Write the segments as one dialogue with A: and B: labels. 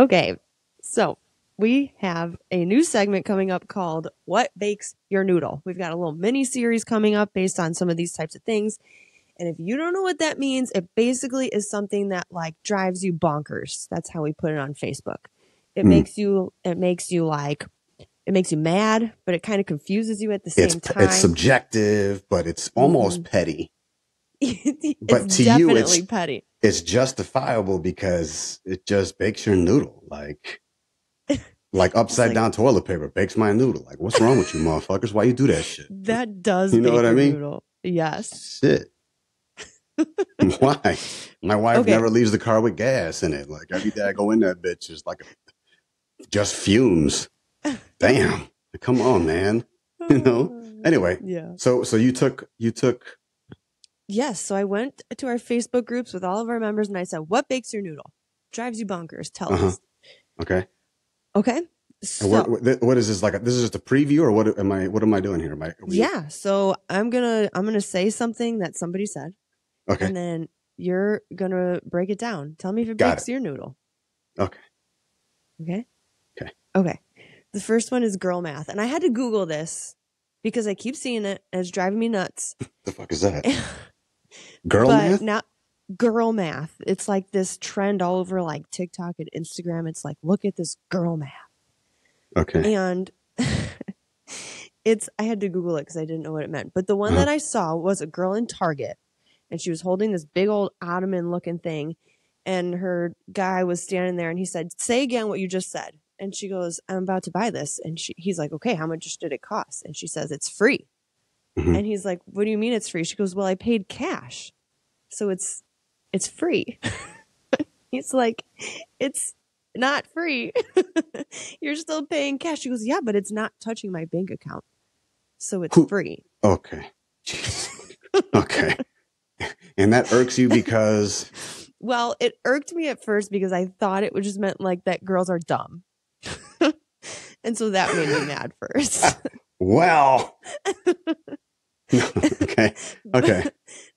A: Okay, so we have a new segment coming up called What Bakes Your Noodle? We've got a little mini series coming up based on some of these types of things. And if you don't know what that means, it basically is something that like drives you bonkers. That's how we put it on Facebook. It makes you mad, but it kind of confuses you at the same time.
B: It's subjective, but it's almost petty.
A: But to definitely you, petty.
B: It's justifiable because it just bakes your noodle. Like upside down toilet paper bakes my noodle. Like, what's wrong with you motherfuckers? Why you do that shit?
A: That does you know what I mean? Noodle. Yes.
B: Shit. Why? My wife never leaves the car with gas in it. Like every day I go in that bitch is like just fumes. Damn. Come on, man. You know? Anyway.
A: Yeah.
B: So you took
A: Yes. So I went to our Facebook groups with all of our members and I said, what bakes your noodle? Drives you bonkers. Tell us.
B: Okay.
A: Okay.
B: So what is this like? This is just a preview or what am I doing here?
A: Yeah. So I'm going to say something that somebody said.
B: Okay.
A: And then you're going to break it down. Tell me if it bakes your noodle.
B: Okay.
A: Okay. Okay. The first one is girl math. And I had to Google this because I keep seeing it and it's driving me nuts.
B: The fuck is that? Girl math?
A: Now, girl math. It's like this trend all over like TikTok and Instagram. It's like, look at this girl math.
B: Okay.
A: And I had to Google it because I didn't know what it meant. But the one that I saw was a girl in Target. And she was holding this big old ottoman looking thing. And her guy was standing there and he said, say again what you just said. And she goes, I'm about to buy this. And he's like, okay, how much did it cost? And she says, it's free. And he's like, what do you mean it's free? She goes, well, I paid cash. So it's free. He's like, it's not free. You're still paying cash. She goes, yeah, but it's not touching my bank account. So it's free.
B: Okay. Okay. And that irks you because?
A: Well, it irked me at first because I thought it just meant like that girls are dumb. And so that made me mad first.
B: Well. Okay.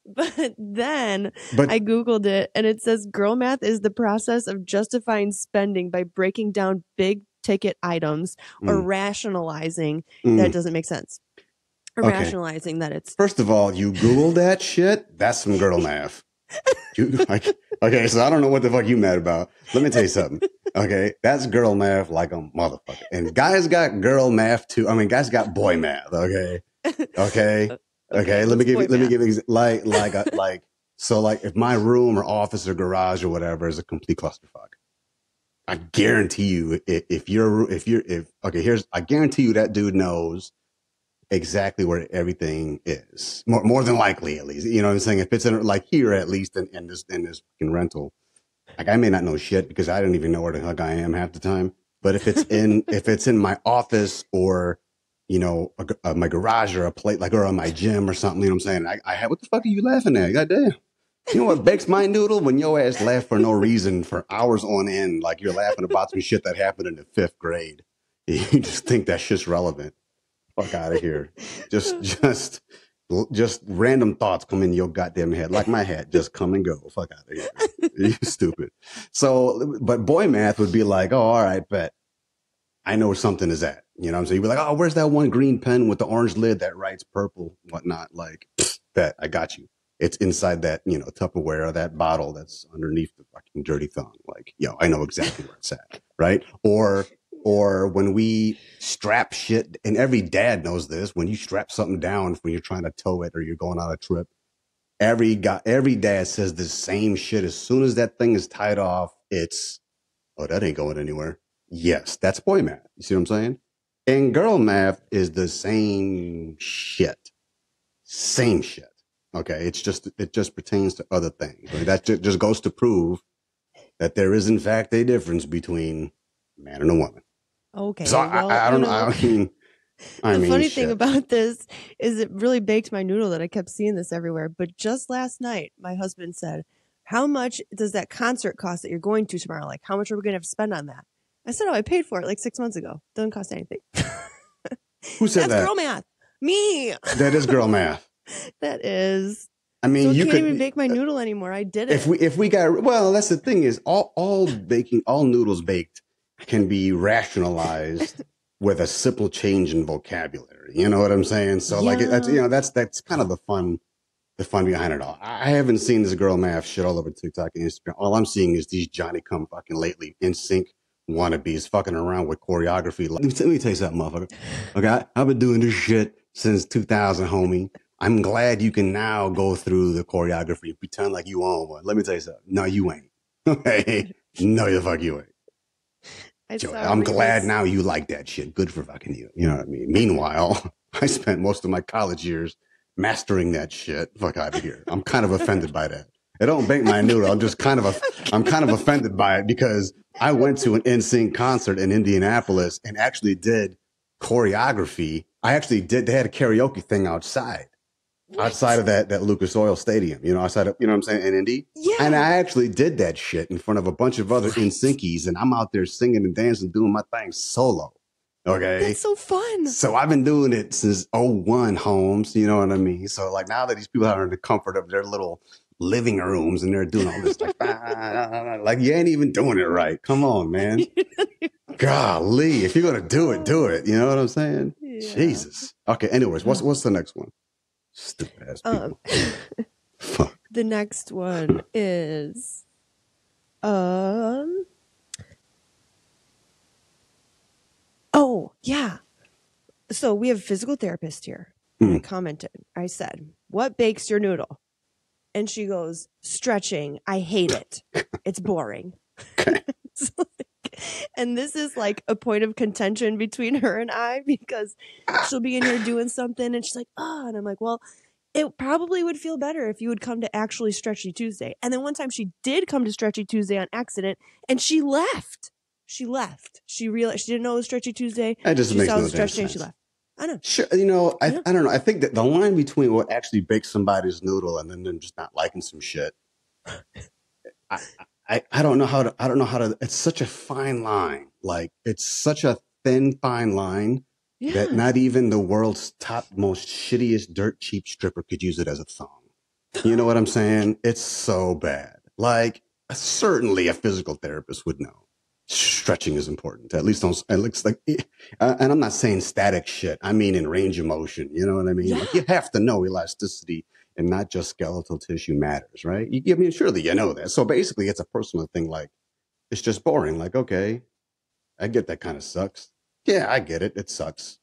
A: But then I Googled it and it says girl math is the process of justifying spending by breaking down big ticket items or rationalizing that doesn't make sense. Or rationalizing that it's...
B: First of all, you Googled that shit? That's some girl math. Okay, so I don't know what the fuck you mad about. Let me tell you something. Okay, that's girl math like a motherfucker. And guys got girl math too. I mean, guys got boy math. Okay. Let me give so like if my room or office or garage or whatever is a complete clusterfuck, I guarantee you I guarantee you that dude knows exactly where everything is. More than likely, at least. You know what I'm saying? If it's in like here, at least in this fucking rental, like I may not know shit because I don't even know where the fuck I am half the time. But if it's in my office or you know my garage or a plate like or on my gym or something, you know what I'm saying? I have what the fuck are you laughing at? Goddamn. You know what bakes my noodle? When your ass laugh for no reason for hours on end, like you're laughing about some shit that happened in the 5th grade. You just think that shit's relevant. Fuck out of here. Just random thoughts come in your goddamn head. Like my head, just come and go. Fuck out of here. You stupid. So, but boy math would be like, oh, all right, bet. I know where something is at. You know what I'm saying? You'd be like, oh, where's that one green pen with the orange lid that writes purple, whatnot? Like, bet, I got you. It's inside that, you know, Tupperware or that bottle that's underneath the fucking dirty thong. Like, yo, I know exactly where it's at. Right? Or when we strap shit, and every dad knows this, when you strap something down when you're trying to tow it or you're going on a trip, every dad says the same shit. As soon as that thing is tied off, it's, oh, that ain't going anywhere. Yes, that's boy math. You see what I'm saying? And girl math is the same shit. Same shit. Okay, it just pertains to other things. Right? That just goes to prove that there is in fact a difference between a man and a woman.
A: Okay.
B: So well, I don't know.
A: The funny thing about this is it really baked my noodle that I kept seeing this everywhere. But just last night, my husband said, how much does that concert cost that you're going to tomorrow? Like, how much are we going to have to spend on that? I said, oh, I paid for it like 6 months ago. Doesn't cost anything.
B: Who said that?
A: That's girl math. Me.
B: That is girl math.
A: That is.
B: I mean,
A: So it
B: you
A: can't
B: could
A: even bake my noodle anymore. I did it.
B: if we got well, that's the thing is all noodles baked can be rationalized with a simple change in vocabulary. You know what I'm saying? So like that's that's kind of the fun behind it all. I haven't seen this girl math shit all over TikTok and Instagram. All I'm seeing is these Johnny come fucking lately NSYNC wannabes fucking around with choreography. Let me tell you something, motherfucker. Okay, I've been doing this shit since 2000, homie. I'm glad you can now go through the choreography and pretend like you own one. Let me tell you something. No, you ain't. Okay, no, the fuck you ain't. I'm glad now you like that shit. Good for fucking you. You know what I mean? Meanwhile, I spent most of my college years mastering that shit. Fuck out of here. I'm kind of offended by that. It don't bake my noodle. I'm kind of offended by it because I went to an NSYNC concert in Indianapolis and actually did choreography. They had a karaoke thing outside. What? Outside of that Lucas Oil Stadium, outside of, you know what I'm saying, in Indy.
A: Yeah.
B: And I actually did that shit in front of a bunch of other NSYNCies, and I'm out there singing and dancing, doing my thing solo. Okay.
A: That's so fun.
B: So I've been doing it since '01, Holmes. You know what I mean? So like now that these people are in the comfort of their little living rooms and they're doing all this like you ain't even doing it right. Come on, man. Golly, if you're gonna do it, do it. You know what I'm saying? Yeah. Jesus. Okay. Anyways, what's the next one? Stupid ass people. Fuck.
A: The next one is oh, yeah. So we have a physical therapist here. I commented. I said, "What bakes your noodle?" And she goes, "Stretching. I hate it. It's boring." And this is like a point of contention between her and I because she'll be in here doing something and she's like, "Oh," and I'm like, "Well, it probably would feel better if you would come to actually Stretchy Tuesday." And then one time she did come to Stretchy Tuesday on accident and she left. She left. She realized she didn't know it was Stretchy Tuesday.
B: That just makes no sense.
A: And she left. I know.
B: Sure, I don't know. I think that the line between what actually bakes somebody's noodle and then them just not liking some shit, I don't know how to. It's such a fine line. Like it's such a thin, fine line that not even the world's top, most shittiest, dirt cheap stripper could use it as a thong. You know what I'm saying? It's so bad. Like certainly a physical therapist would know. Stretching is important. At least it looks like, and I'm not saying static shit. I mean in range of motion. You know what I mean? Yeah. Like you have to know elasticity and not just skeletal tissue matters, right? I mean, surely you know that. So basically, it's a personal thing. Like it's just boring. Like okay, I get that kind of sucks. Yeah, I get it. It sucks.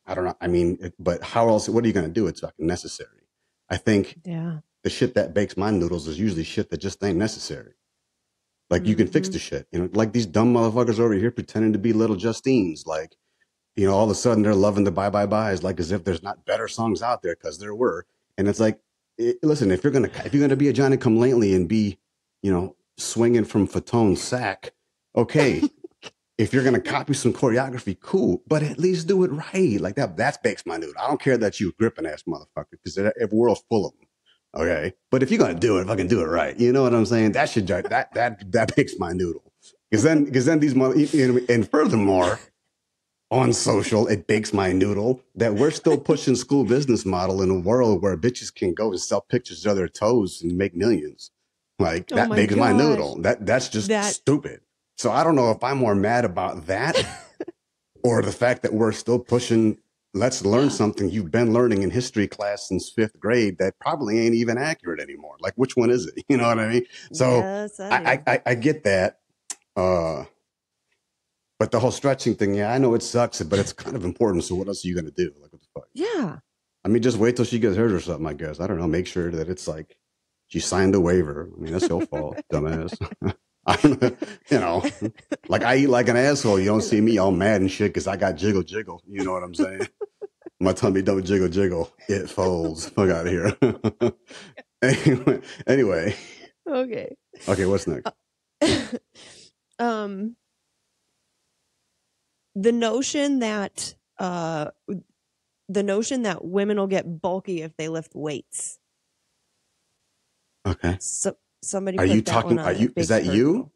B: I don't know. I mean, but how else? What are you going to do? It's fucking necessary. I think the shit that bakes my noodles is usually shit that just ain't necessary. Like you can fix the shit, like these dumb motherfuckers over here pretending to be little Justines. Like, all of a sudden they're loving the bye bye byes, like as if there's not better songs out there because there were. And it's like, listen, if you're gonna be a Johnny Come Lately and be, swinging from Fatone sack, okay. If you're gonna copy some choreography, cool, but at least do it right. Like that bakes my noodle. I don't care that you gripping ass motherfucker because every world's full of them. Okay, but if you're gonna do it, fucking do it right. You know what I'm saying? That should that bakes my noodle. Because then these and furthermore, on social, it bakes my noodle that we're still pushing school business model in a world where bitches can go and sell pictures of their toes and make millions. Like that bakes my noodle. That's just stupid. So I don't know if I'm more mad about that or the fact that we're still pushing. Let's learn something you've been learning in history class since 5th grade that probably ain't even accurate anymore. Like, which one is it? You know what I mean? So yes, I get that. But the whole stretching thing, I know it sucks, but it's kind of important. So what else are you going to do? Like, what the fuck?
A: Yeah.
B: I mean, just wait till she gets hurt or something, I guess. I don't know. Make sure that it's like she signed a waiver. I mean, that's your fault, dumbass. Like I eat like an asshole. You don't see me all mad and shit because I got jiggle jiggle. You know what I'm saying? My tummy don't jiggle jiggle. It folds. Fuck out of here. Anyway.
A: Okay.
B: Okay, what's next?
A: The notion that women will get bulky if they lift weights.
B: Okay.
A: So somebody
B: are you talking? Are you? Is that you?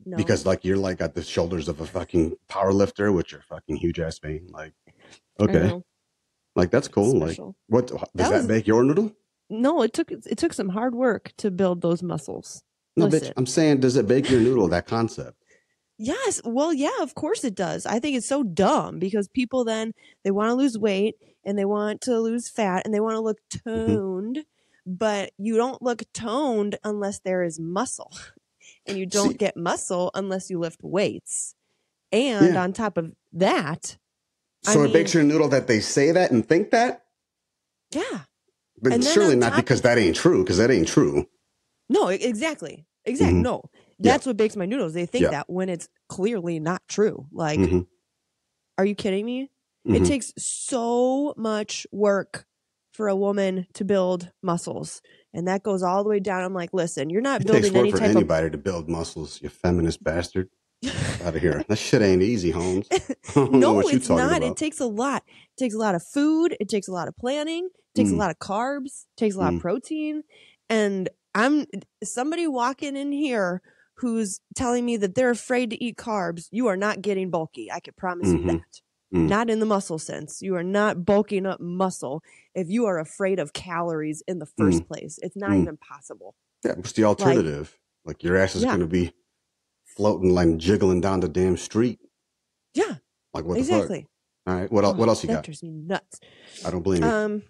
A: No.
B: Because like you're like at the shoulders of a fucking power lifter with your fucking huge ass vein. Like, okay, like that's cool. Special. Like, what does that bake your noodle?
A: No, it took some hard work to build those muscles.
B: No,
A: Listen.
B: bitch, I'm saying, does it bake your noodle, that concept?
A: Yes. Well, yeah, of course it does. I think it's so dumb because people then they want to lose weight and they want to lose fat and they want to look toned, but you don't look toned unless there is muscle. And you don't get muscle unless you lift weights. And on top of that,
B: so it bakes your noodle that they say that and think that?
A: Yeah.
B: But
A: and
B: surely not because that ain't true, because that ain't true.
A: No, exactly. No. That's what bakes my noodles. They think that when it's clearly not true. Like, are you kidding me? It takes so much work for a woman to build muscles. And that goes all the way down. I'm like, listen, you're not building
B: any type of... It takes work for anybody to build muscles, you feminist bastard. Out of here. That shit ain't easy, Holmes.
A: No, it's not. About. It takes a lot. It takes a lot of food. It takes a lot of planning. It takes a lot of carbs. It takes a lot of protein. And I'm somebody walking in here who's telling me that they're afraid to eat carbs. You are not getting bulky. I can promise you that. Not in the muscle sense. You are not bulking up muscle if you are afraid of calories in the first place. It's not even possible.
B: Yeah, what's the alternative? Like your ass is going to be floating, like jiggling down the damn street.
A: Yeah.
B: Like what the fuck? All right. What else you got?
A: That drives me nuts.
B: I don't blame you.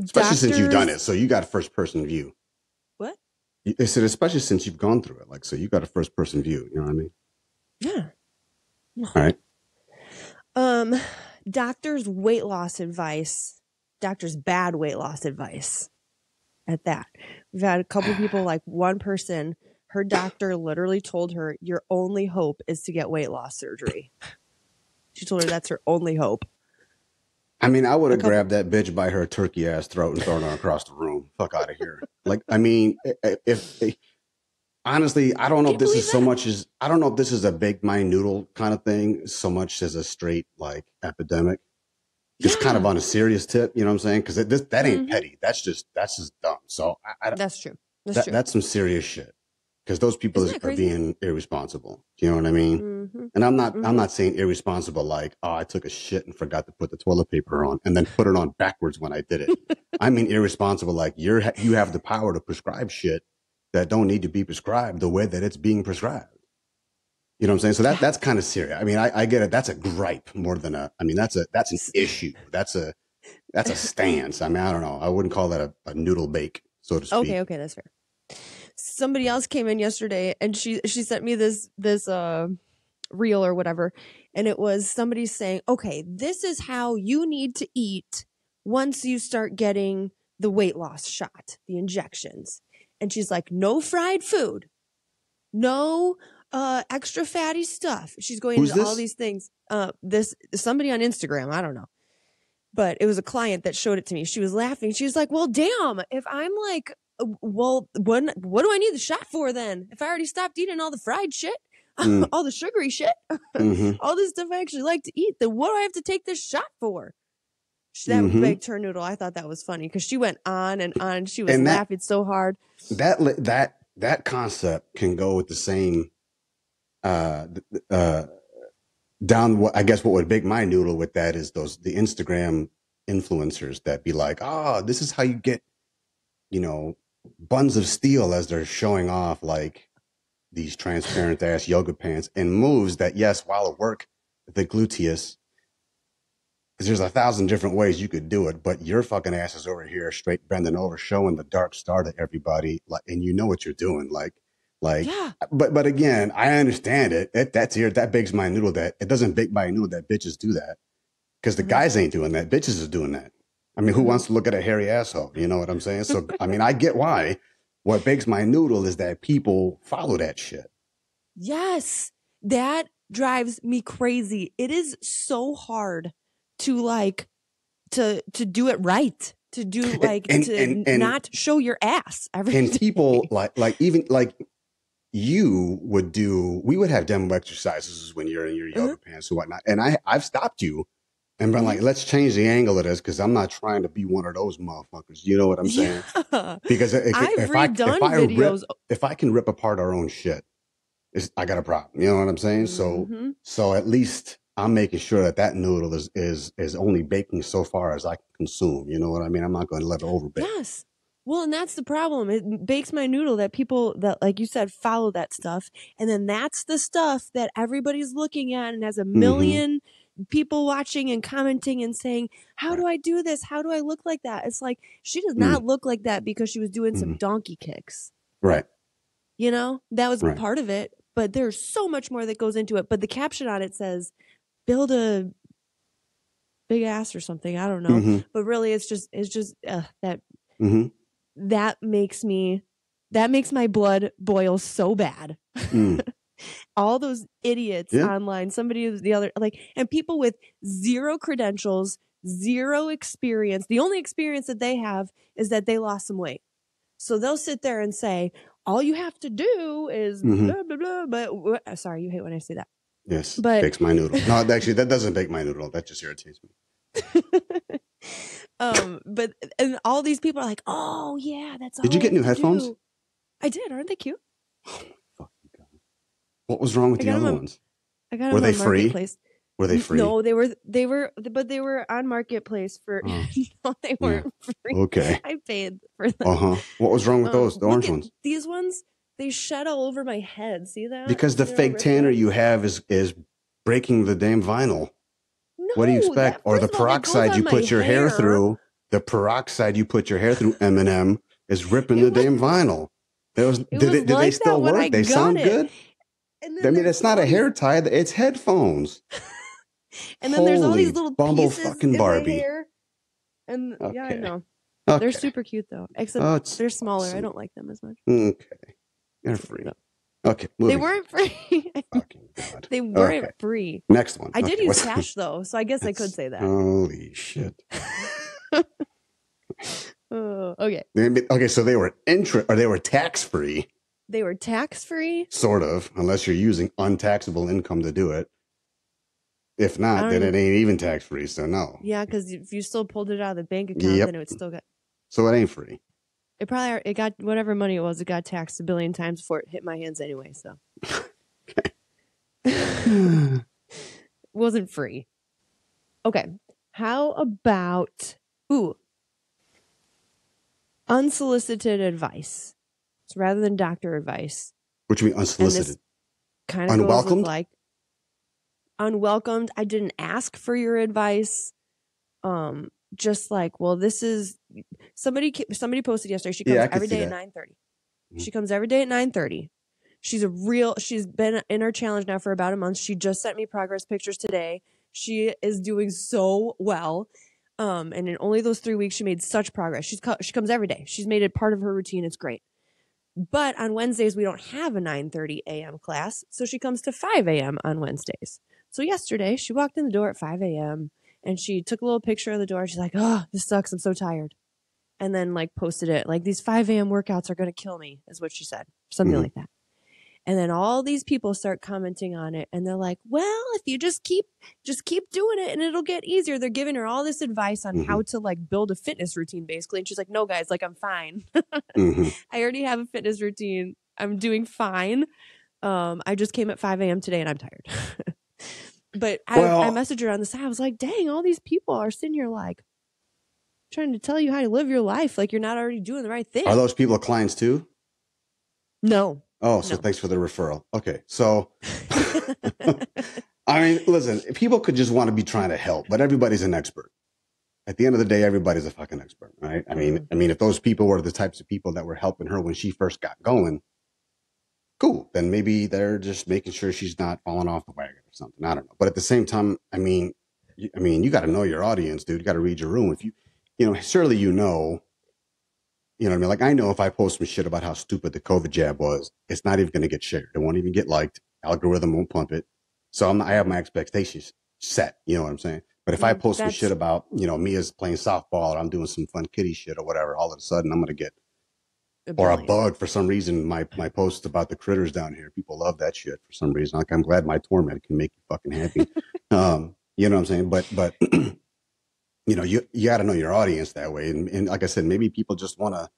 B: Especially since you've done it. So you got a first person view.
A: What?
B: I said, especially since you've gone through it. Like, so you got a first person view. You know what I mean?
A: Yeah.
B: All right.
A: Doctors' weight loss advice. Doctors' bad weight loss advice. At that. We've had a couple people, like one person, her doctor literally told her, your only hope is to get weight loss surgery. She told her that's her only hope.
B: I mean, I would have grabbed that bitch by her turkey ass throat and thrown her across the room. Fuck out of here. Like, I mean, honestly, I don't know if this is so much as, I don't know if this is a baked my noodle kind of thing, so much as a straight like epidemic. It's kind of on a serious tip, you know what I'm saying? Because that ain't petty. That's just dumb. So
A: that's true.
B: That's some serious shit. Because those people are being irresponsible. Do you know what I mean? And I'm not saying irresponsible like, oh, I took a shit and forgot to put the toilet paper on and then put it on backwards when I did it. I mean irresponsible like you have the power to prescribe shit that don't need to be prescribed the way that it's being prescribed. You know what I'm saying? So that's kind of serious. I mean, I get it. That's a gripe more than that's an issue. That's a stance. I mean, I don't know. I wouldn't call that a noodle bake, so to speak.
A: Okay, that's fair. Somebody else came in yesterday and she sent me this reel or whatever. And it was somebody saying, okay, this is how you need to eat once you start getting the weight loss shot, the injections. And she's like, no fried food, no extra fatty stuff. She's going into all these things. This somebody on Instagram, I don't know. But it was a client that showed it to me. She was laughing. She was like, well, damn, if I'm like, well, what do I need the shot for then? If I already stopped eating all the fried shit, all the sugary shit, all this stuff I actually like to eat, then what do I have to take this shot for? That baked her noodle. I thought that was funny because she went on and on. She was laughing so hard.
B: That concept can go with the same down what I guess what would bake my noodle with that is the Instagram influencers that be like, oh, this is how you get, buns of steel as they're showing off like these transparent ass yoga pants and moves that, yes, while at work, the gluteus, because there's 1,000 different ways you could do it, but your fucking ass is over here straight bending over, showing the dark star to everybody, like, and you know what you're doing, yeah. But again, I understand it. That bakes my noodle. That it doesn't bake my noodle that bitches do that because the guys ain't doing that. Bitches is doing that. I mean, who wants to look at a hairy asshole? You know what I'm saying? So I mean, I get why. What bakes my noodle is that people follow that shit.
A: Yes, that drives me crazy. It is so hard to do it right. To do not show your ass.
B: And people like even like. You would we would have demo exercises when you're in your yoga pants and whatnot. And I've stopped you and been like, let's change the angle of this because I'm not trying to be one of those motherfuckers. You know what I'm saying? Yeah. Because if I can rip apart our own shit, I got a problem. You know what I'm saying? So at least I'm making sure that noodle is only baking so far as I can consume. You know what I mean? I'm not going to let it overbake.
A: Yes. Well, and that's the problem. It bakes my noodle that people that, like you said, follow that stuff. And then that's the stuff that everybody's looking at and has a million people watching and commenting and saying, how do I do this? How do I look like that? It's like, she does not look like that because she was doing some donkey kicks.
B: Right.
A: You know, that was part of it. But there's so much more that goes into it. But the caption on it says, build a big ass or something. I don't know. But really, it's just that. That makes my blood boil so bad. All those idiots online, somebody the other, like, and people with zero credentials, zero experience. The only experience that they have is that they lost some weight. So they'll sit there and say, all you have to do is blah, blah, blah. But sorry, you hate when I say that.
B: Yes.
A: But
B: bakes my noodle. No, actually, that doesn't bake my noodle. That just irritates me.
A: But and all these people are like, oh yeah, that's all.
B: Did you get new headphones?
A: Do. I did. Aren't they cute?
B: Oh my fucking God. What was wrong with the other ones?
A: I got
B: were
A: them
B: they
A: on
B: free?
A: Marketplace.
B: Were they free?
A: No, but they were on Marketplace for. No, they weren't free.
B: Okay.
A: I paid for them.
B: What was wrong with those? The orange ones?
A: These ones, they shed all over my head. See that?
B: Because the fake tanner you have is breaking the damn vinyl.
A: No,
B: what do you expect? Or the peroxide you put your hair through. The peroxide you put your hair through, M&M, is ripping the damn vinyl. Did they still work? They sound good? I mean, it's not a hair tie. It's headphones.
A: And then there's all these little
B: Bumble
A: pieces
B: fucking
A: in
B: Barbie.
A: my hair. And yeah, I know.
B: Okay.
A: They're super cute though. Except they're smaller. Awesome. I don't like them as much.
B: Okay. They're free. Okay.
A: They weren't free.
B: Fucking God.
A: They weren't free.
B: Next one.
A: I did use cash though, so I guess I could say that.
B: Holy shit.
A: Okay.
B: Okay, so they were tax free.
A: They were tax free?
B: Sort of, unless you're using untaxable income to do it. If not, then it ain't even tax free, so no.
A: Yeah, because if you still pulled it out of the bank account, then it would still get.
B: So it ain't free.
A: It got whatever money it was, it got taxed a billion times before it hit my hands anyway, so. It wasn't free. Okay. How about unsolicited advice? So rather than doctor advice.
B: What you mean unsolicited?
A: Kind of unwelcomed? Like unwelcomed. I didn't ask for your advice. Just like, well, this is somebody posted yesterday. She comes every day at 9:30. She comes every day at 9:30. She's been in her challenge now for about a month. She just sent me progress pictures today. She is doing so well. And in only those 3 weeks, she made such progress. She comes every day. She's made it part of her routine. It's great. But on Wednesdays, we don't have a 9:30 a.m. class. So she comes to 5 a.m. on Wednesdays. So yesterday, she walked in the door at 5 a.m. and she took a little picture of the door. She's like, oh, this sucks. I'm so tired. And then like posted it. Like, these 5 a.m. workouts are going to kill me, is what she said. Something like that. And then all these people start commenting on it. And they're like, well, if you just keep doing it and it'll get easier. They're giving her all this advice on how to like build a fitness routine, basically. And she's like, no, guys, like, I'm fine. I already have a fitness routine. I'm doing fine. I just came at 5 a.m. today and I'm tired. But I messaged her on the side. I was like, dang, all these people are sitting here like trying to tell you how to live your life. Like, you're not already doing the right thing.
B: Are those people clients too?
A: No.
B: Oh, so thanks for the referral. Okay. So, I mean, listen, people could just want to be trying to help, but everybody's an expert. At the end of the day, everybody's a fucking expert, right? I mean, if those people were the types of people that were helping her when she first got going, cool. Then maybe they're just making sure she's not falling off the wagon or something. I don't know. But at the same time, you got to know your audience, dude. You got to read your room. If surely you know what I mean? Like, I know if I post some shit about how stupid the COVID jab was, it's not even going to get shared. It won't even get liked. Algorithm won't pump it. So I have my expectations set. You know what I'm saying? But if I post some shit about, me as playing softball or I'm doing some fun kiddie shit or whatever, all of a sudden I'm going to get, or a bug for some reason, my post about the critters down here. People love that shit for some reason. Like, I'm glad my torment can make you fucking happy. You know what I'm saying? But you got to know your audience that way. And like I said, maybe people just want to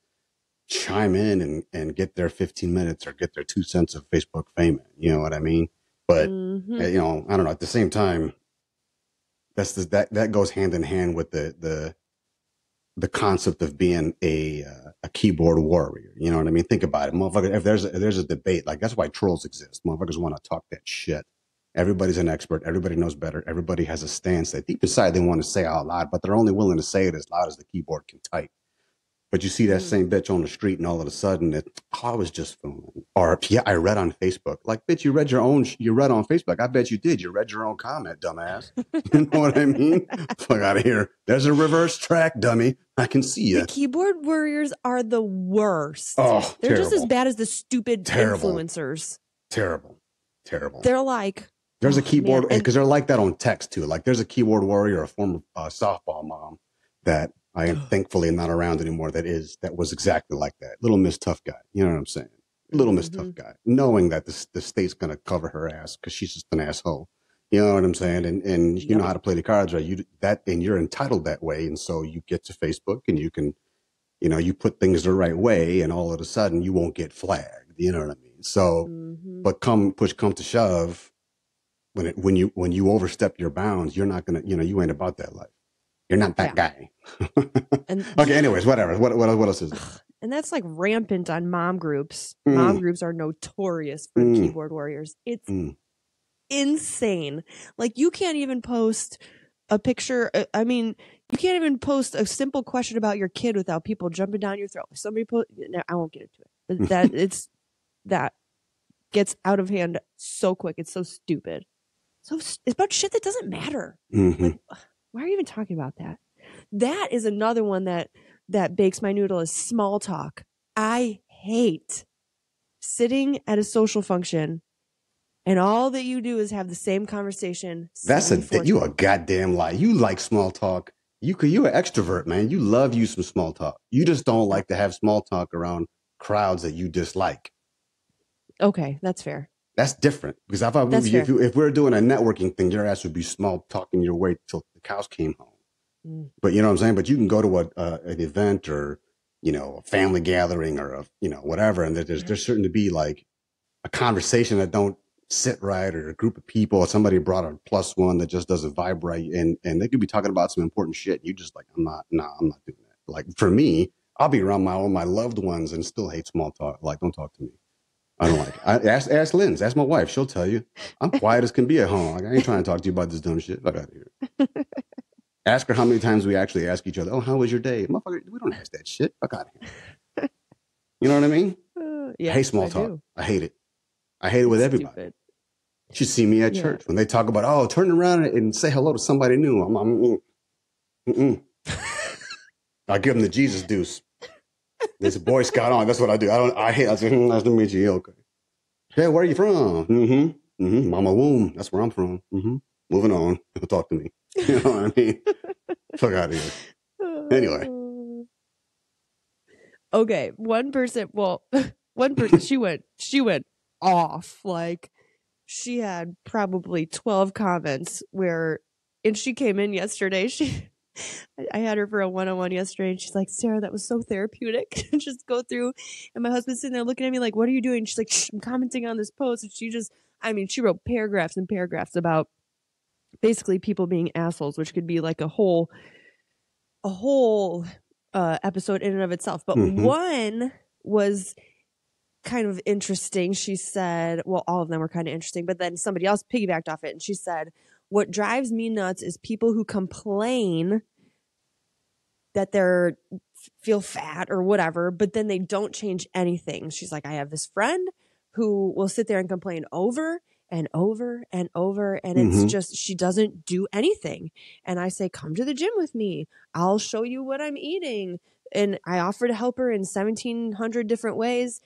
B: chime in and get their 15 minutes or get their 2 cents of Facebook fame. You know what I mean? But, I don't know. At the same time, that goes hand in hand with the the concept of being a keyboard warrior. You know what I mean? Think about it, motherfucker. If there's a debate, like that's why trolls exist. Motherfuckers want to talk that shit. Everybody's an expert. Everybody knows better. Everybody has a stance that deep inside they want to say out loud, but they're only willing to say it as loud as the keyboard can type. But you see that same bitch on the street, and all of a sudden, I was just fooling. Or yeah, I read on Facebook. Like, bitch, you read on Facebook. I bet you did. You read your own comment, dumbass. You know what I mean? Fuck out of here. There's a reverse track, dummy. I can see you.
A: The keyboard warriors are the worst.
B: Oh,
A: they're
B: terrible.
A: just as bad as the stupid influencers.
B: Terrible.
A: They're like,
B: there's a keyboard, because they're like that on text too. Like, there's a keyboard warrior, a former softball mom that I am thankfully not around anymore. That was exactly like that. Little Miss Tough Guy. You know what I'm saying? Little Miss Tough Guy. Knowing that the state's going to cover her ass because she's just an asshole. You know what I'm saying? And you know how to play the cards right. And you're entitled that way. And so you get to Facebook and you can, you put things the right way and all of a sudden you won't get flagged. You know what I mean? So, but push come to shove, when you overstep your bounds, you're not going to, you ain't about that life. You're not that guy. Okay. Anyways, whatever. What else is there?
A: And that's like rampant on mom groups. Mom groups are notorious for keyboard warriors. It's insane. Like, you can't even post a picture. I mean, you can't even post a simple question about your kid without people jumping down your throat. Somebody no, I won't get into it. But that gets out of hand so quick. It's so stupid. So it's about shit that doesn't matter. Like, why are you even talking about that? That is another one that bakes my noodle, is small talk. I hate sitting at a social function and all that you do is have the same conversation.
B: You a goddamn lie. You like small talk. You an extrovert, man. You love you some small talk. You just don't like to have small talk around crowds that you dislike. Okay,
A: that's fair.
B: That's different, because if we're doing a networking thing, your ass would be small talking your way till the cows came home. But you know what I'm saying? But you can go to an event or, a family gathering or whatever. And there's certain to be like a conversation that don't sit right, or a group of people, or somebody brought a plus one that just doesn't vibe right. And they could be talking about some important shit. You just like, I'm not doing that. Like, for me, I'll be around my loved ones and still hate small talk. Like, don't talk to me. I don't like it. Ask Linz. Ask my wife. She'll tell you. I'm quiet as can be at home. Like, I ain't trying to talk to you about this dumb shit. Fuck out of here. Ask her how many times we actually ask each other, oh, how was your day? Motherfucker, we don't ask that shit. Fuck out of here. You know what I mean?
A: Yeah,
B: I hate small talk. I hate it. I hate it with everybody. Stupid. You should see me at church when they talk about, oh, turn around and say hello to somebody new. I'll give them the Jesus deuce. This Boy Scout on. That's what I do. I say, nice to meet you. Okay. Hey, where are you from? Mama womb. That's where I'm from. Moving on. Talk to me. You know what I mean? Fuck out of here. Anyway.
A: Okay. One person, she went off. Like, she had probably 12 comments and she came in yesterday. I had her for a one-on-one yesterday, and she's like, Sarah, that was so therapeutic. Just go through. And my husband's sitting there looking at me like, what are you doing? She's like, I'm commenting on this post. And she wrote paragraphs and paragraphs about basically people being assholes, which could be like a whole episode in and of itself. But one was kind of interesting. She said, well, all of them were kind of interesting, but then somebody else piggybacked off it. And she said, what drives me nuts is people who complain that they're feel fat or whatever, but then they don't change anything. She's like, I have this friend who will sit there and complain over and over and over. And it's just, she doesn't do anything. And I say, come to the gym with me. I'll show you what I'm eating. And I offer to help her in 1,700 different ways.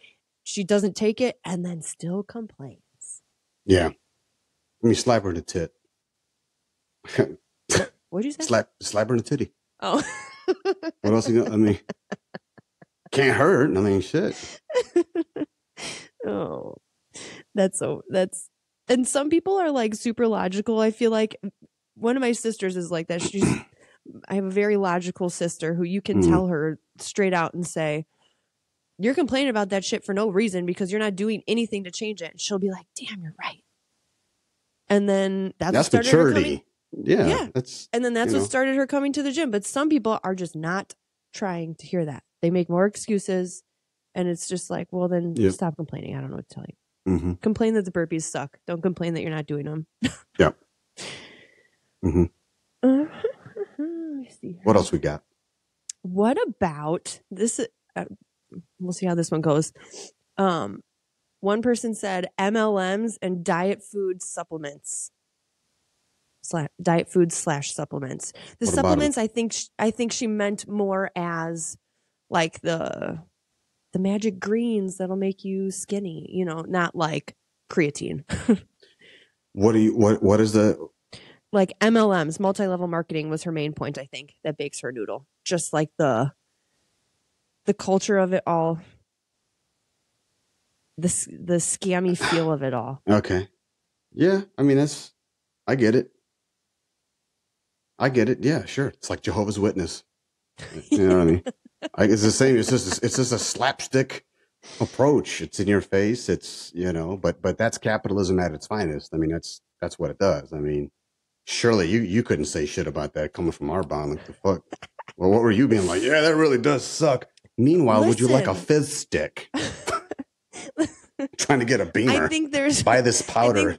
A: She doesn't take it and then still complains.
B: Yeah. Let me slap her in the tit.
A: What'd you say?
B: Slap her in the titty.
A: Oh.
B: What else I mean, can't hurt. I mean, shit.
A: Oh, and some people are like super logical. I feel like one of my sisters is like that. I have a very logical sister who you can tell her straight out and say, you're complaining about that shit for no reason because you're not doing anything to change it. And she'll be like, damn, you're right. And then that's what started
B: maturity.
A: And then that's what started her coming to the gym. But some people are just not trying to hear that. They make more excuses, and it's just like, well, then stop complaining. I don't know what to tell you.
B: Mm-hmm.
A: Complain that the burpees suck. Don't complain that you're not doing them.
B: Yeah. Mm-hmm.
A: Let me see.
B: What else we got?
A: What about this? We'll see how this one goes. One person said MLMs and diet food supplements. Diet food / supplements. The
B: What
A: supplements, I think she meant more as like the magic greens that'll make you skinny, you know, not like creatine.
B: What is the
A: like MLMs, multi-level marketing was her main point, I think, that bakes her noodle. Just like the culture of it all, the scammy feel of it all.
B: Okay. Yeah, I mean I get it. Yeah, sure. It's like Jehovah's Witness. You know what I mean? It's the same. It's just a slapstick approach. It's in your face. It's, you know, but that's capitalism at its finest. I mean, that's what it does. I mean, surely you couldn't say shit about that coming from our bomb. Like the fuck. Well, what were you being like? Yeah, that really does suck. Meanwhile, would you like a fizz stick? Trying to get a beamer.
A: I think there's
B: buy this powder.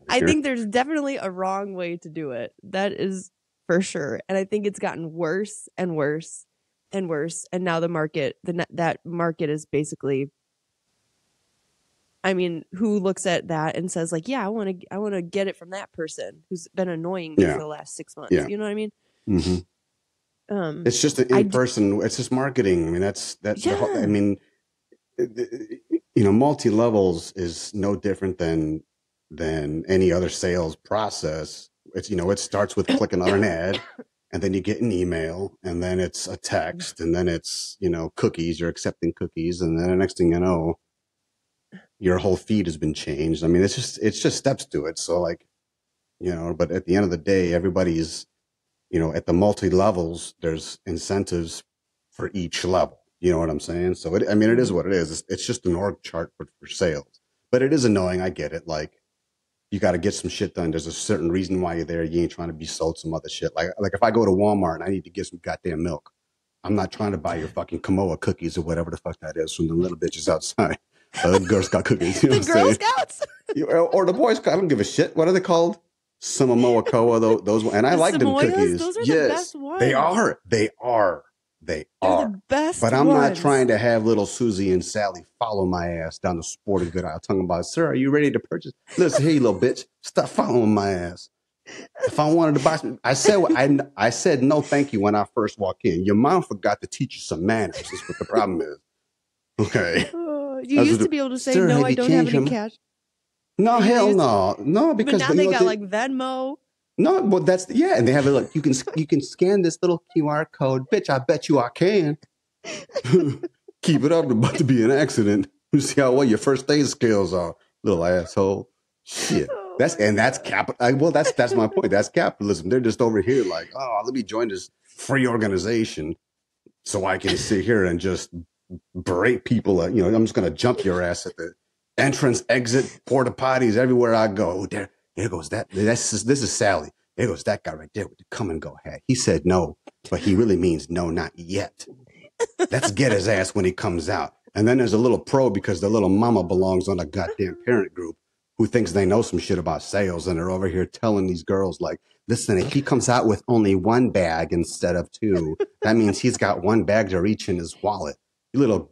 A: I think there's definitely a wrong way to do it. That is for sure. And I think it's gotten worse and worse and worse. And now the market, that market is basically, I mean, who looks at that and says like, yeah, I want to get it from that person who's been annoying me for the last 6 months.
B: Yeah.
A: You know what I mean?
B: Mm-hmm. It's just an in-person, it's just marketing. I mean, that's I mean, you know, multi-levels is no different than any other sales process. It's, you know, it starts with clicking on an ad, and then you get an email, and then it's a text, and then it's, you know, cookies, you're accepting cookies, and then the next thing you know, your whole feed has been changed. I mean, it's just steps to it. So like, you know, but at the end of the day, everybody's, you know, at the multi-levels, there's incentives for each level. You know what I'm saying? So it is what it is. It's just an org chart for sales, but it is annoying. I get it. Like, you got to get some shit done. There's a certain reason why you're there. You ain't trying to be sold some other shit. Like if I go to Walmart and I need to get some goddamn milk, I'm not trying to buy your fucking Kamoa cookies or whatever the fuck that is from the little bitches outside. Girl Scout cookies. You know
A: the Girl Scouts?
B: Or the Boy Scouts. I don't give a shit. What are they called? Samamoa, those ones. And I like them cookies.
A: Those are the best ones.
B: They are. They're
A: the best
B: But I'm
A: ones.
B: not trying to have little Susie and Sally follow my ass down the sporting good aisle talking about, sir, are you ready to purchase? Listen, here, you little bitch. Stop following my ass. If I wanted to buy some, I said no thank you when I first walked in. Your mom forgot to teach you some manners. That's what the problem is. Okay.
A: You used to be able to say, no, I don't have any cash.
B: No, hell no. No, because
A: but now they got like Venmo.
B: No, well, and they have it like, you can scan this little QR code. Bitch, I bet you I can. Keep it up, about to be an accident. You see how well your first day skills are, little asshole. Shit. That's that's my point. That's capitalism. They're just over here like, oh, let me join this free organization so I can sit here and just berate people. You know, I'm just gonna jump your ass at the entrance, exit, porta potties, everywhere I go. There goes that. This is Sally. There goes that guy right there with the come and go hat. He said no, but he really means no, not yet. Let's get his ass when he comes out. And then there's a little pro because the little mama belongs on a goddamn parent group who thinks they know some shit about sales, and they're over here telling these girls like, listen, if he comes out with only one bag instead of two, that means he's got one bag to reach in his wallet. You little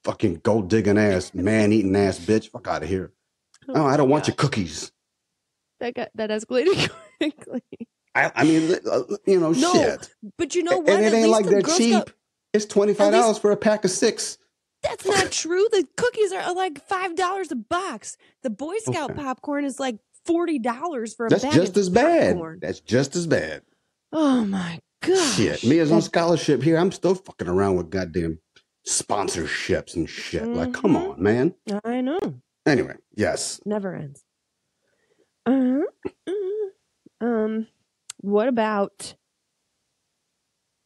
B: fucking gold digging ass, man eating ass bitch. Fuck out of here. Oh, I don't want your cookies.
A: That escalated quickly.
B: I mean, you know,
A: no,
B: shit.
A: But you know what?
B: And it ain't like they're cheap. It's $25 for a pack of 6.
A: That's not true. The cookies are like $5 a box. The Boy Scout popcorn is like $40 for a bag of popcorn.
B: That's just as bad. That's just as bad.
A: Oh my god.
B: Shit. Me as on scholarship here, I'm still fucking around with goddamn sponsorships and shit. Mm-hmm. Like, come on, man.
A: I know.
B: Anyway, yes.
A: Never ends. What about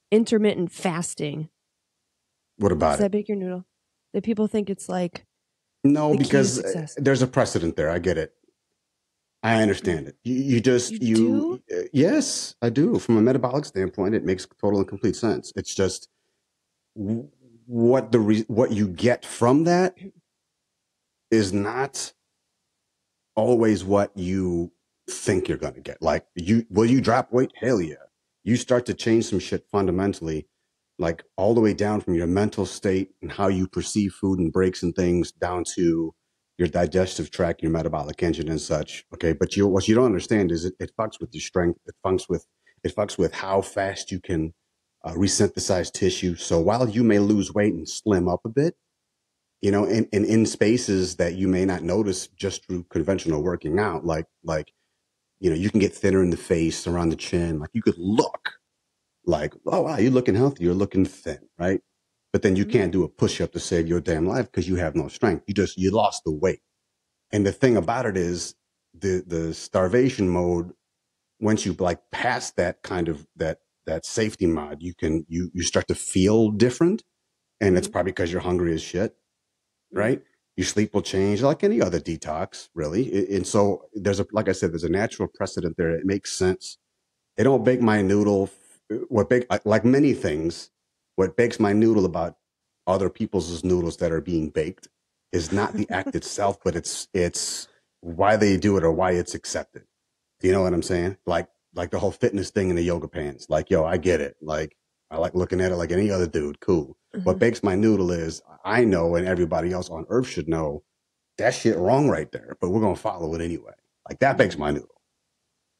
A: intermittent fasting?
B: What about
A: Does that bake your noodle? That people think it's like
B: no, because there's a precedent there. I get it. I understand it.
A: You do?
B: Yes, I do. From a metabolic standpoint, it makes total and complete sense. It's just what you get from that is not always what you think you're going to get. Like, will you drop weight? Hell yeah. You start to change some shit fundamentally, like all the way down from your mental state and how you perceive food and breaks and things down to your digestive tract, your metabolic engine and such. Okay. But what you don't understand is it fucks with your strength. It fucks with how fast you can resynthesize tissue. So while you may lose weight and slim up a bit, in spaces that you may not notice just through conventional working out, like, you can get thinner in the face, around the chin. Like, you could look like, oh, wow, you're looking healthy. You're looking thin, right? But then you can't do a push up to save your damn life because you have no strength. You lost the weight. And the thing about it is the starvation mode, once you like pass that kind of that safety mod, you start to feel different. And it's probably because you're hungry as shit, right? Your sleep will change like any other detox, really. And so like I said, there's a natural precedent there. It makes sense. They don't bake my noodle. Like many things, what bakes my noodle about other people's noodles that are being baked is not the act itself, but it's why they do it or why it's accepted. Do you know what I'm saying? Like the whole fitness thing in the yoga pants. Like, yo, I get it. Like, I like looking at it like any other dude. Cool. What bakes my noodle is I know, and everybody else on earth should know, that shit wrong right there, but we're going to follow it anyway. Like, that bakes my noodle.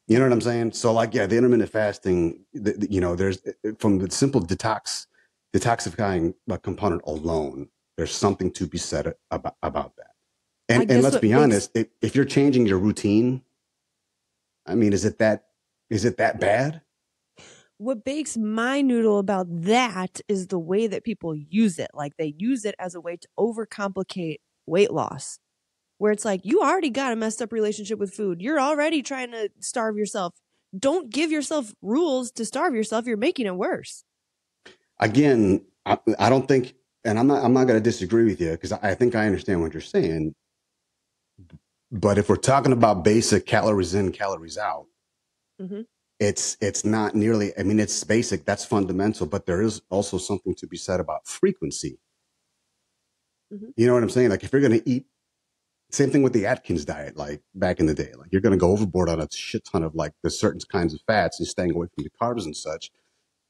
B: You know what I'm saying? So, like, yeah, the intermittent fasting, there's from the simple detoxifying component alone, there's something to be said about that. And let's be honest, if you're changing your routine, I mean, is it that bad?
A: What bakes my noodle about that is the way that people use it. Like, they use it as a way to overcomplicate weight loss, where it's like, you already got a messed up relationship with food. You're already trying to starve yourself. Don't give yourself rules to starve yourself. You're making it worse.
B: Again, I don't think, and I'm not going to disagree with you because I think I understand what you're saying. But if we're talking about basic calories in, calories out, it's not nearly, I mean, it's basic, that's fundamental, but there is also something to be said about frequency. You know what I'm saying? Like, if you're going to eat, same thing with the Atkins diet, like back in the day, like you're going to go overboard on a shit ton of like the certain kinds of fats and staying away from the carbs and such.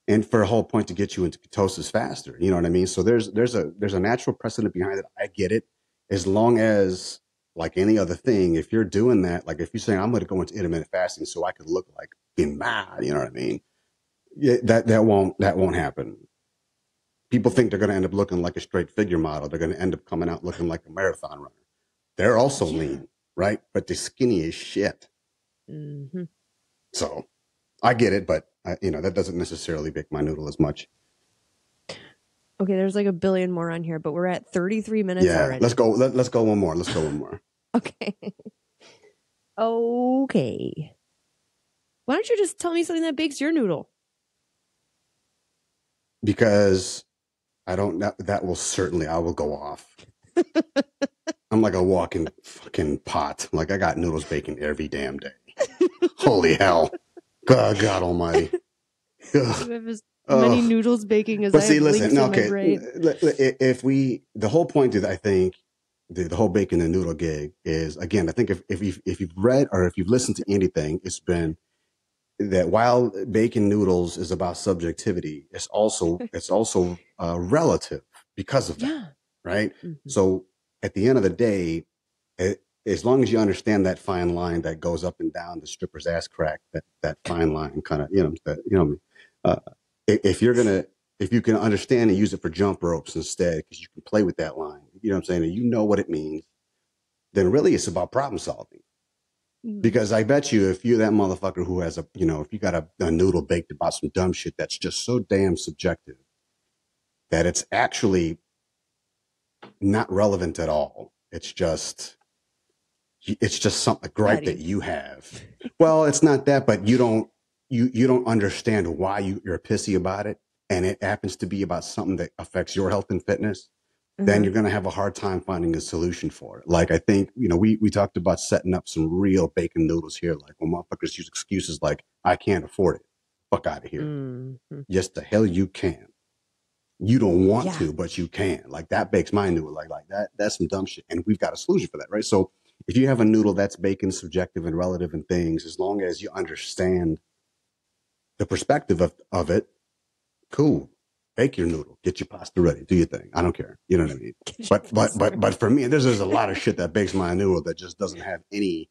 B: And for a whole point to get you into ketosis faster. You know what I mean? So there's a natural precedent behind it. I get it. As long as, like any other thing, if you're doing that, like if you're saying I'm going to go into intermittent fasting so I could look like being mad, you know what I mean? Yeah, that won't happen. People think they're going to end up looking like a straight figure model. They're going to end up coming out looking like a marathon runner. They're also lean, right? But they're skinny as shit. So I get it, but that doesn't necessarily bake my noodle as much.
A: Okay, there's like a billion more on here, but we're at 33 minutes already.
B: Let's go. Let's go one more.
A: Okay. Okay. Why don't you just tell me something that bakes your noodle?
B: Because I don't know. I will go off. I'm like a walking fucking pot. Like, I got noodles baking every damn day. Holy hell. God almighty.
A: Many noodles baking as I have links in my brain.
B: The whole point is, I think, the whole bacon and noodle gig is, again, I think if you've read or if you've listened to anything, it's been that while bacon noodles is about subjectivity, it's also relative because of that, right? So at the end of the day, as long as you understand that fine line that goes up and down the stripper's ass crack, that fine line kind of, if you can understand and use it for jump ropes instead, because you can play with that line, you know what I'm saying, and you know what it means, then really it's about problem solving. Because I bet you if you're that motherfucker who has if you got a noodle baked about some dumb shit that's just so damn subjective that it's actually not relevant at all. It's just something gripe that you have. Well, it's not that, but you don't understand why you're pissy about it. And it happens to be about something that affects your health and fitness. then you're going to have a hard time finding a solution for it. Like, I think, we talked about setting up some real bacon noodles here. Like, when motherfuckers use excuses like, I can't afford it. Fuck out of here.
A: Mm-hmm.
B: Yes, the hell you can. You don't want to, but you can. Like, that bakes my noodle. Like that's some dumb shit. And we've got a solution for that, right? So if you have a noodle that's bacon subjective and relative and things, as long as you understand the perspective of it, cool. Bake your noodle. Get your pasta ready. Do your thing. I don't care. You know what I mean? But for me, there's a lot of shit that bakes my noodle that just doesn't have any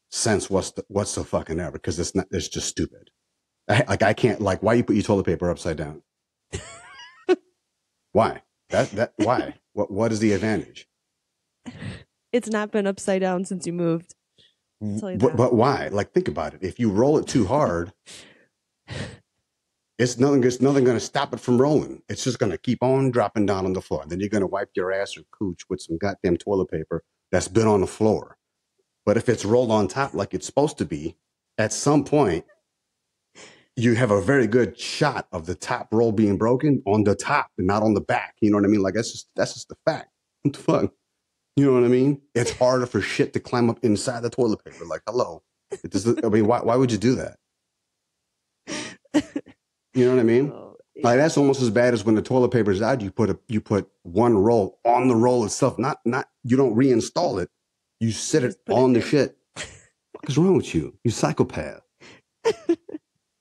B: sense what's the fucking ever, because it's just stupid. I can't, like, why you put your toilet paper upside down? Why? Why? What is the advantage?
A: It's not been upside down since you moved.
B: But why? Like, think about it. If you roll it too hard, it's nothing going to stop it from rolling. It's just going to keep on dropping down on the floor. And then you're going to wipe your ass or cooch with some goddamn toilet paper that's been on the floor. But if it's rolled on top like it's supposed to be, at some point, you have a very good shot of the top roll being broken on the top and not on the back. You know what I mean? Like, that's just the fact. What the fuck? You know what I mean? It's harder for shit to climb up inside the toilet paper. Like, hello. Why would you do that? You know what I mean?
A: Oh, yeah.
B: Like, that's almost as bad as when the toilet paper is out. You put one roll on the roll itself. Not you don't reinstall it. You sit it on the shit. What is wrong with you? You psychopath.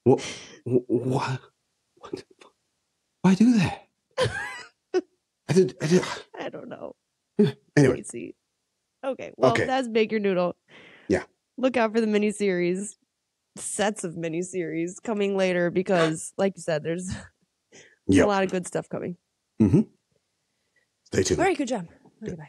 B: What? Why do that?
A: I don't know.
B: Anyway.
A: Crazy. Okay. Well, that's Bake Your Noodle.
B: Yeah.
A: Look out for the miniseries. Sets of miniseries coming later because, like you said, there's a lot of good stuff coming.
B: Mm-hmm. Stay tuned.
A: All right. Good job. Okay, bye.